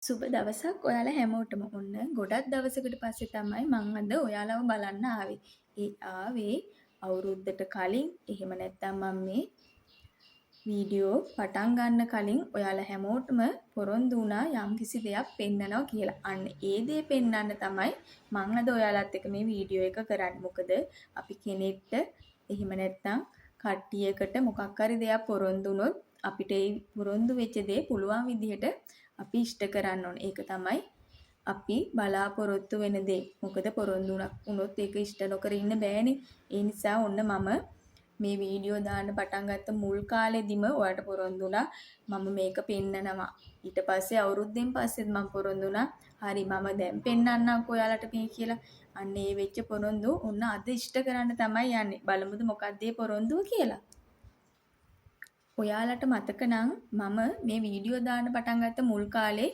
සුබ දවසක් ඔයාලා හැමෝටම. ඔන්න ගොඩක් දවසකට පස්සේ තමයි මං අද ඔයාලව බලන්න ආවේ. ඒ ආවේ අවුරුද්දට කලින් එහෙම නැත්නම් මම මේ වීඩියෝ පටන් ගන්න කලින් ඔයාලා හැමෝටම පොරොන්දු වුණා යම්කිසි දෙයක් පෙන්නනවා කියලා. අන්න ඒ දේ පෙන්වන්න තමයි මං අද ඔයාලත් එක්ක මේ වීඩියෝ එක කරන්නේ. මොකද අපි කෙනෙක්ට එහෙම නැත්නම් කට්ටියකට මොකක් හරි දෙයක් පොරොන්දු වුණොත් අපිට ඒ පොරොන්දු වෙච්ච දේ පුළුවන් විදිහට අපි ඉෂ්ට කරන්න ඕනේ. ඒක තමයි අපි බලාපොරොත්තු වෙන දේ. මොකද පොරොන්දු වුණොත් ඒක ඉෂ්ට නොකර ඉන්න බෑනේ. ඒ නිසා ඔන්න මම මේ වීඩියෝ දාන්න පටන් ගත්ත මුල් කාලෙදිම ඔයාලට පොරොන්දු වුණා මම මේක පෙන්නනවා. ඊට පස්සේ අවුරුද්දෙන් පස්සෙත් මම පොරොන්දු වුණා හරි මම දැන් පෙන්නන්නම්කෝ ඔයාලට මේ කියලා. අන්න ඒ වෙච්ච පොරොන්දු ඔන්න අද ඉෂ්ට කරන්න තමයි යන්නේ. බලමුද මොකක්ද ඒ පොරොන්දුව කියලා. ඔයාලට මතක නම් මම මේ වීඩියෝ දාන්න පටන් ගත්ත මුල් කාලේ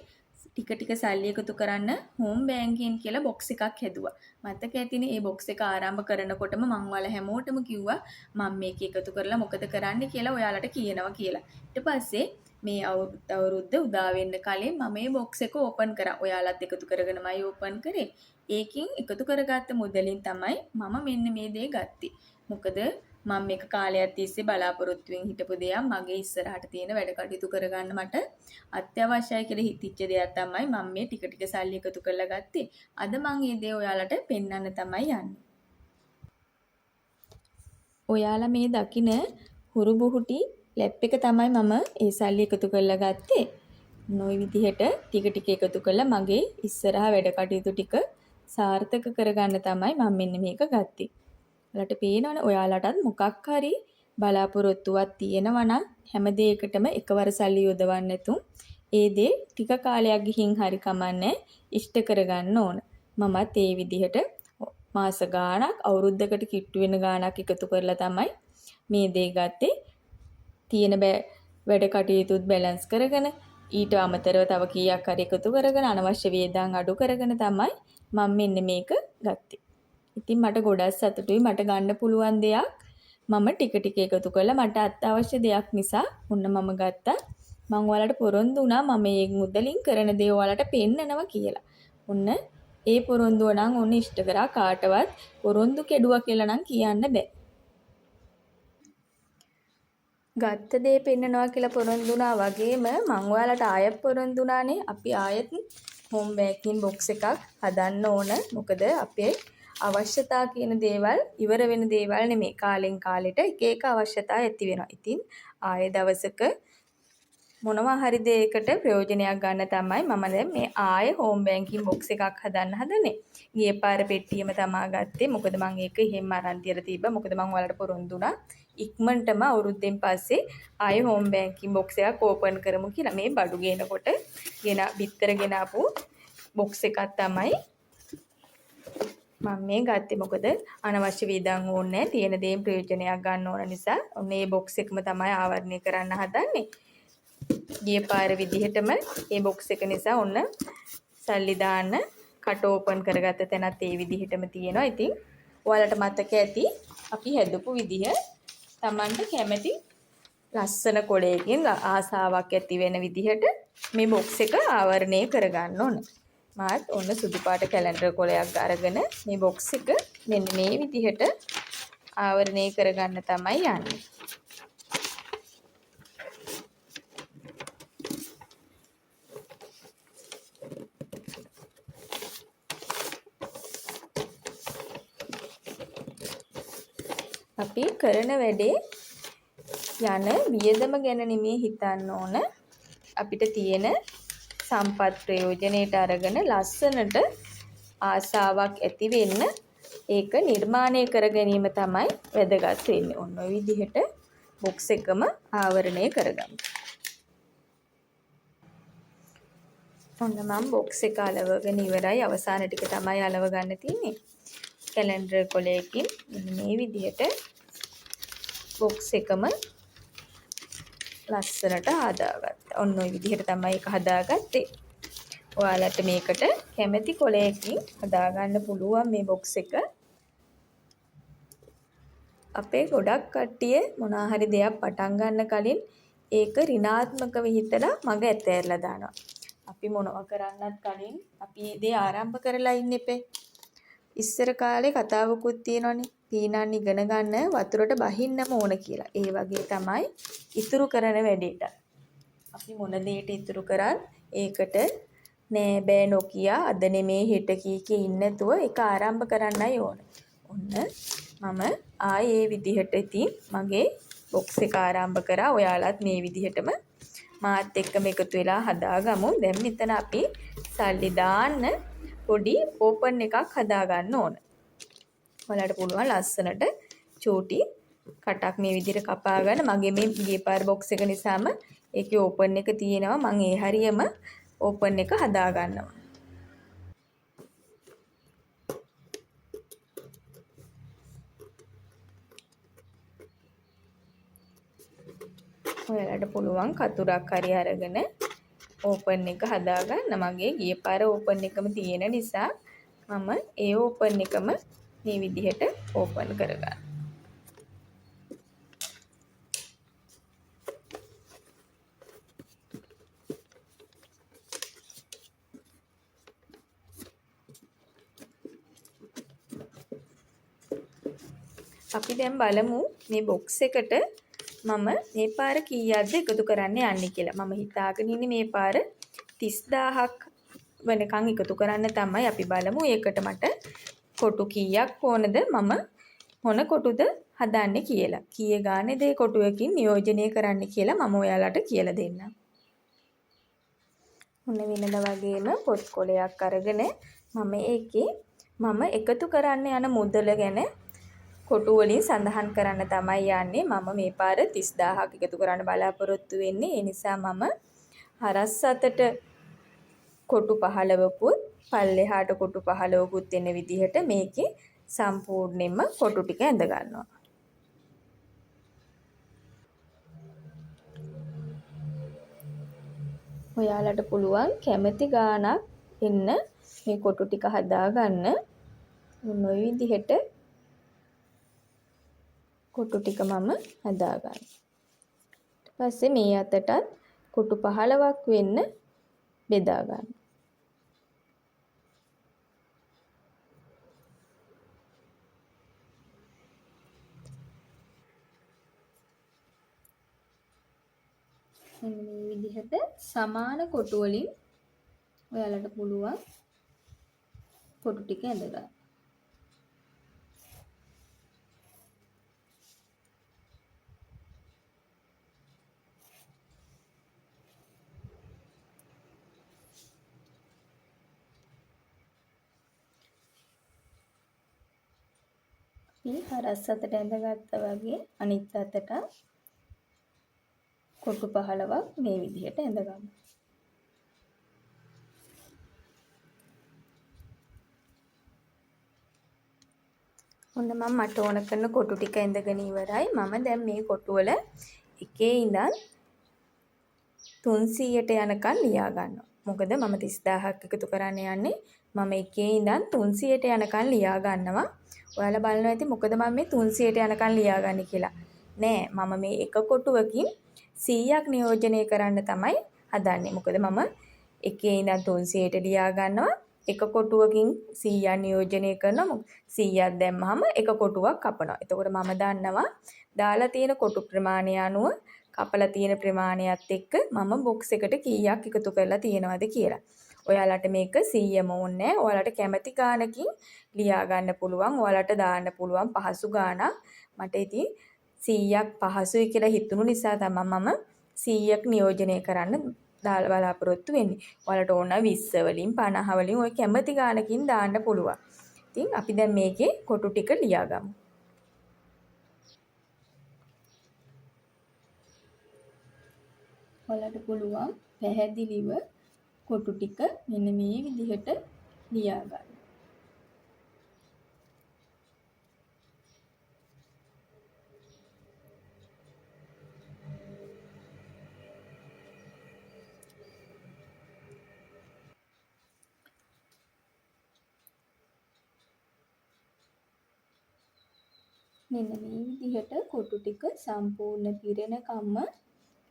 ටික සල්ලි එකතු කරන්න හෝම් බෑන්කින් කියලා බොක්ස් එකක් හැදුවා. මතක ඇතිනේ මේ බොක්ස් එක ආරම්භ කරනකොටම මං ඔයාලා හැමෝටම කිව්වා මම මේක එකතු කරලා මොකද කරන්න කියලා ඔයාලට කියනවා කියලා. ඊට පස්සේ මේ අවුරුද්ද උදා වෙන්න කලින් මම මේ බොක්ස් එක ඕපන් කරා. ඔයාලත් එකතු කරගෙනමයි ඕපන් කරේ. ඒකින් එකතු කරගත්ත මුදලින් තමයි මම මෙන්න මේ දේ ගත්තේ. මොකද මම මේක කාලයක් තිස්සේ බලාපොරොත්තුෙන් හිටපු දෙයක් මගේ ඉස්සරහට තියෙන වැඩ කටයුතු කරගන්න මට අත්‍යවශ්‍යයි කියලා හිතිච්ච දෙයක් තමයි මම මේ ටික සල්ලි එකතු කරලා ගත්තේ. අද මම මේ දේ ඔයාලට පෙන්වන්න තමයි යන්නේ. ඔයාලා මේ දකින හුරු බුහුටි ලැප් එක තමයි මම ඒ සල්ලි එකතු කරලා ගත්තේ. නොයි විදිහට ටික එකතු කරලා මගේ ඉස්සරහා වැඩ කටයුතු ටික සාර්ථක කරගන්න තමයි මම මෙන්න මේක ගත්තේ. ඔයාලට පේනවනේ ඔයාලටත් මොකක් හරි බලාපොරොත්තුවක් තියෙනවා නම් හැම දෙයකටම එකවර සල්ලි යොදවන්න නැතුම් ඒ දේ ටික කාලයක් ගිහින් හරි කමන්නේ ඉෂ්ට කරගන්න ඕන. මමත් ඒ විදිහට මාස ගාණක් අවුරුද්දකට කිට්ටු වෙන ගාණක් එකතු කරලා තමයි මේ දේ ගත්තේ. තියෙන වැඩ කටයුතුත් බැලන්ස් කරගෙන ඊට අමතරව තව කීයක් හරි එකතු කරගෙන අනවශ්‍ය වියදම් අඩු කරගෙන තමයි මම මෙන්න මේක ගත්තේ. ඉතින් මට ගොඩක් සතුටුයි මට ගන්න පුළුවන් දෙයක් මම ටික එකතු කරලා මට අත්‍යවශ්‍ය දෙයක් නිසා ඔන්න මම ගත්තා. මම ඔයාලට පොරොන්දු වුණා මම මේ මුදලින් කරන දේ ඔයාලට පෙන්නනවා කියලා. ඔන්න ඒ පොරොන්දුව නම් ඔන්න ඉෂ්ට කරා කාටවත් පොරොන්දු කෙඩුවා කියලා නම් කියන්න බෑ. ගත්ත දේ පෙන්නනවා කියලා පොරොන්දු වුණා වගේම මම ඔයාලට ආයෙත් පොරොන්දු වුණානේ අපි ආයෙත් හෝම් බෑකින් බොක්ස් එකක් හදන්න ඕන. මොකද අපේ අවශ්‍යතා කියන දේවල් ඉවර වෙන දේවල් නෙමෙයි. කාලෙන් කාලෙට එක අවශ්‍යතා ඇති වෙනවා. ඉතින් ආයෙ දවසක මොනවා හරි දෙයකට ප්‍රයෝජනයක් ගන්න තමයි මම දැන් මේ ආයෙ හෝම් බෑන්කින් බොක්ස් එකක් හදන්න හදන්නේ. ගිය පාර පෙට්ටියම තමා ගත්තේ. මොකද මම ඒක එහෙම අරන් තියලා තිබ්බා. මොකද මම ඔයාලට පොරොන්දු වුණා ඉක්මනටම අවුරුද්දෙන් පස්සේ ආයෙ හෝම් බෑන්කින් බොක්ස් එකක් ඕපන් කරමු කියලා. මේ බඩු ගේනකොට බිත්තර ගෙනාපු බොක්ස් එකක් තමයි මම මේ ගත්තේ. මොකද අනවශ්‍ය වියදම් ඕනේ නැහැ. තියෙන දේෙන් ප්‍රයෝජනයක් ගන්න ඕන නිසා ඔන්න මේ බොක්ස් එකම තමයි ආවරණය කරන්න හදන්නේ. ගිය පාර විදිහටම මේ බොක්ස් එක නිසා ඔන්න සල්ලි දාන්න කට ඕපන් කරගත්ත තැනත් ඒ විදිහටම තියෙනවා. ඉතින් ඔයාලට මතක ඇති අපි හැදපු විදිහ Tamanට කැමති ලස්සන කොලයකින් ආසාවක් ඇති වෙන විදිහට මේ බොක්ස් එක ආවරණය කරගන්න ඕන. මාත් ඔන්න සුදු පාට කැලෙන්ඩර් කොලයක් අරගෙන මේ බොක්ස් එක මෙන්න මේ විදිහට ආවරණය කරගන්න තමයි යන්නේ. අපි කරන වැඩේ යන වියදම ගැන නෙමෙයි හිතන්න ඕන. අපිට තියෙන සම්පත් ප්‍රයෝජනයට අරගෙන ලස්සනට ආසාවක් ඇති වෙන්න ඒක නිර්මාණය කර ගැනීම තමයි වැදගත් වෙන්නේ. ඔන්න ඔය විදිහට බොක්ස් එකම ආවරණය කරගමු. ඔන්න මම බොක්ස් එක අලවගෙන ඉවරයි. අවසාන ටික තමයි අලව ගන්න තියෙන්නේ. කැලෙන්ඩර් කොලයකින් මේ විදිහට බොක්ස් එකම ලස්සනට හදාගත්තා. ඔන්න ඔය විදිහට තමයි ඒක හදාගත්තේ. ඔයාලට මේකට කැමති කොලයකින් හදාගන්න පුළුවන් මේ බොක්ස් එක. අපේ ගොඩක් කට්ටිය මොනවා හරි දෙයක් පටන් ගන්න කලින් ඒක ඍණාත්මකව හිතලා මග ඇතෑරලා දානවා. අපි මොනවා කරන්නත් කලින් අපි මේ දේ ආරම්භ කරලා ඉන්න එපේ. ඉස්සර කාලේ කතාවකුත් තියෙනවනේ. පීනන් ඉගෙන ගන්න වතුරට බහින්නම ඕන කියලා. ඒ වගේ තමයි ඉතුරු කරන වැඩේට. අපි මොන දෙයට ඉතුරු කරත් ඒකට නෑ බෑ නොකිය අද නෙමේ හෙට කී ඉන්න නැතුව ඒක ආරම්භ කරන්නයි ඕන. ඔන්න මම ආයේ මේ විදිහට ඉතින් මගේ බොක්ස් එක ආරම්භ කරා. ඔයාලත් මේ විදිහටම මාත් එක්කම එකතු වෙලා හදාගමු. දැන් මෙතන අපි සල්ලි දාන්න පොඩි ඕපන් එකක් හදා ගන්න ඕන. ඔයාලට පුළුවන් ලස්සනට චූටි කටක් මේ විදිහට කපා ගන්න. මගේ මේ ගිය පාර බොක්ස් එක නිසාම ඒකේ ඕපන් එක තියෙනවා. මම ඒ හරියම ඕපන් එක හදා ගන්නවා. ඔයාලට පුළුවන් කතුරක් හරි අරගෙන ඕපන් එක හදා ගන්න. මගේ ගිය පාර ඕපන් එකම තියෙන නිසා මම ඒ ඕපන් එකම මේ විදිහට ඕපන් කරගන්න. අපි දැන් බලමු මේ බොක්ස් එකට මම මේ පාර කීයක්ද එකතු කරන්න යන්නේ කියලා. මම හිතාගෙන ඉන්නේ මේ පාර 30000ක් වෙනකන් එකතු කරන්න තමයි. අපි බලමු ඒකට මට කොටු කීයක් ඕනද මම මොන කොටුද හදන්නේ කියලා. කීයේ ගානේ දේ කොටුවකින් නියෝජනය කරන්න කියලා මම ඔයාලට කියලා දෙන්නම්. මොන වෙනද වගේම පොත් කොලයක් අරගෙන මම ඒකේ මම එකතු කරන්න යන මුදල ගැන කොටු වලින් සඳහන් කරන්න තමයි යන්නේ. මම මේ පාර 30000ක් එකතු කරන්න බලාපොරොත්තු වෙන්නේ. ඒ නිසා මම හරස් අතට කොටු 15කුත් පල්ලෙහාට කොටු 15කුත් එන විදිහට මේකේ සම්පූර්ණයෙන්ම කොටු ටික ඇඳ ගන්නවා. ඔයාලට පුළුවන් කැමති ගාණක් එන්න මේ කොටු ටික හදා ගන්න. ඔය විදිහට කොටු ටික මම හදා ගන්නවා. ඊට පස්සේ මේ අතටත් කොටු 15ක් වෙන්න බෙදා ගන්න. මේ විදිහට සමාන කොටු වලින් ඔයාලට පුළුවන් කොටු ටික ඇඳ ගන්න. අපි හරස් අතට ඇඳගත්තා වගේ අනිත් අතට කොටු 15ක් මේ විදිහට ඇඳ ගන්න. ඔන්න මම මට ඕන කරන කොටු ටික ඇඳගෙන ඉවරයි. මම දැන් මේ කොටු වල එකේ ඉඳන් 300ට යනකම් ලියා ගන්නවා. මොකද මම 30000ක් එකතු කරන්න යන්නේ. මම එකේ ඉඳන් 300ට යනකම් ලියා ගන්නවා. ඔයාලා බලනවා ඇති මොකද මම මේ 300ට යනකම් ලියාගන්නේ කියලා. නෑ මම මේ එක කොටුවකින් 100ක් නියෝජනය කරන්න තමයි හදන්නේ. මොකද මම එකේ ඉඳන් 300ට ලියා ගන්නවා. එක කොටුවකින් 100ක් නියෝජනය කරනවා. 100ක් දැම්මහම එක කොටුවක් කපනවා. එතකොට මම දන්නවා දාලා තියෙන කොටු ප්‍රමාණය අනුව කපලා තියෙන ප්‍රමාණයත් එක්ක මම බොක්ස් එකට කීයක් එකතු කරලා තියෙනවද කියලා. ඔයාලට මේක 100ම ඕනේ නැහැ. ඔයාලට කැමති ගානකින් ලියා ගන්න පුළුවන්. ඔයාලට දාන්න පුළුවන් පහසු ගානක්. මට ඉතින් 100ක් පහසුයි කියලා හිතුණු නිසා තමයි මම 100ක් නියෝජනය කරන්න දාලා බලාපොරොත්තු වෙන්නේ. ඔයාලට ඕන 20 වලින් 50 වලින් ඔය කැමති ගානකින් දාන්න පුළුවන්. ඉතින් අපි දැන් මේකේ කොටු ටික ලියාගමු. ඔයාලට පුළුවන් පැහැදිලිව කොටු ටික මෙන්න මේ විදිහට ලියා ගන්න. මෙන්න මේ විදිහට කොටු ටික සම්පූර්ණ පිරෙනකම්ම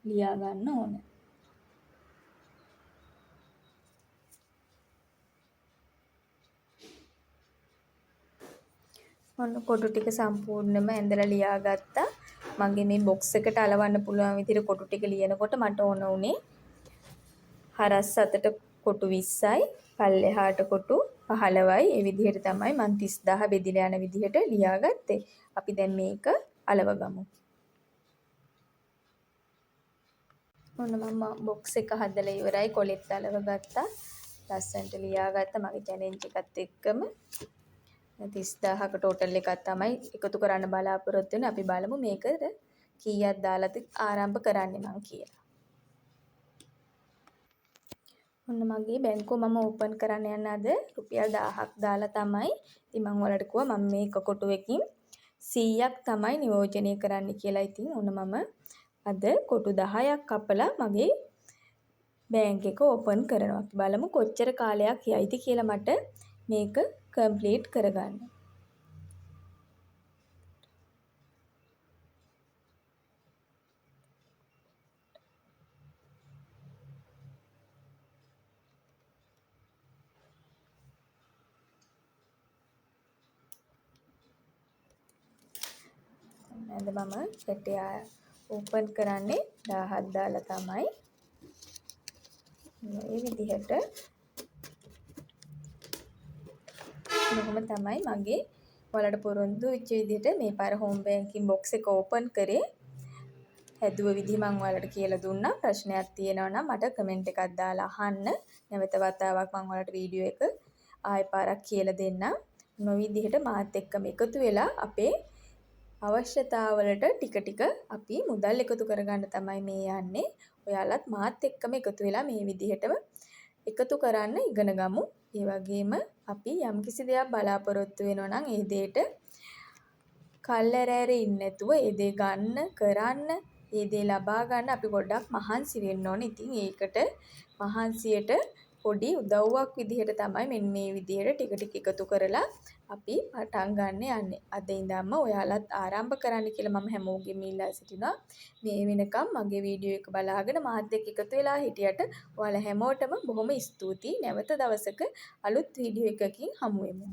ලියා ගන්න ඕන. ඔන්න කොටු ටික සම්පූර්ණයෙන්ම ඇඳලා ලියාගත්තා. මගේ මේ බොක්ස් එකට අලවන්න පුළුවන් විදිහට කොටු ටික ලියනකොට මට ඕන උනේ හරස් අතට කොටු 20යි, පල්ලෙහාට කොටු 15යි. ඒ විදිහට තමයි මම 30000 බෙදලා යන විදිහට ලියාගත්තේ. අපි දැන් මේක අලව ගමු. ඔන්න මම බොක්ස් එක හදලා ඉවරයි. කොලෙත් අලව ගත්තා. ලස්සනට ලියාගත්තා මගේ චැලෙන්ජ් එකත් එක්කම. 30000ක ටෝටල් එකක් තමයි එකතු කරන්න බලාපොරොත්තු වෙන්නේ. අපි බලමු මේකට කීයක් දාලාද ආරම්භ කරන්නේ මං කියලා. ඔන්න මගේ බැංකුව මම ඕපන් කරන්න යන අද රුපියල් 1000ක් දාලා තමයි. ඉතින් මම ඔයාලට කිව්වා මම මේක කොටුවකින් 100ක් තමයි නියෝජනය කරන්න කියලා. ඉතින් ඔන්න මම අද කොටු 10ක් කපලා මගේ බැංක් එක ඕපන් කරනවා. අපි බලමු කොච්චර කාලයක් යයිද කියලා මට මේක කම්ප්ලීට් කරගන්න. අද මම පැටය ඕපන් කරන්නේ 1000ක් දාලා තමයි. මේ විදිහට මෙහෙම තමයි මගේ ඔයාලට පොරොන්දු වෙච්ච විදිහට මේ පාර හෝම් බැංකින් බොක්ස් එක ඕපන් කරේ. හැදුව විදිහ මම ඔයාලට කියලා දුන්නා. ප්‍රශ්නයක් තියෙනවා නම් මට කමෙන්ට් එකක් දාලා අහන්න. නැවත වතාවක් මම ඔයාලට වීඩියෝ එක ආයෙ පාරක් කියලා දෙන්නම්. මොන විදිහට මාත් එක්කම එකතු වෙලා අපේ අවශ්‍යතාවලට ටික ටික අපි මුදල් එකතු කරගන්න තමයි මේ යන්නේ. ඔයාලත් මාත් එක්කම එකතු වෙලා මේ විදිහටම එකතු කරන්න ඉගෙන ගමු. ඒ වගේම අපි යම්කිසි දෙයක් බලාපොරොත්තු වෙනවා නම් ඒ දෙයට කල්ැරෑරේ ඉන්නේ නැතුව ඒ දේ ගන්න, කරන්න, ඒ දේ ලබා ගන්න අපි ගොඩක් මහන්සි වෙන්න ඕනේ. ඉතින් ඒකට මහන්සියට පොඩි උදව්වක් විදිහට තමයි මෙන්න මේ විදිහට ටික ටික එකතු කරලා අපි පටන් ගන්න යන්නේ. අද ඉඳන්ම ඔයාලත් ආරම්භ කරන්න කියලා මම හැමෝගෙම ඉල්ලා සිටිනවා. මේ වෙනකම් මගේ වීඩියෝ එක බලාගෙන මාත් එක්ක එකතු වෙලා හිටියට ඔයාලා හැමෝටම බොහොම ස්තුතියි. නැවත දවසක අලුත් වීඩියෝ එකකින් හමු වෙමු.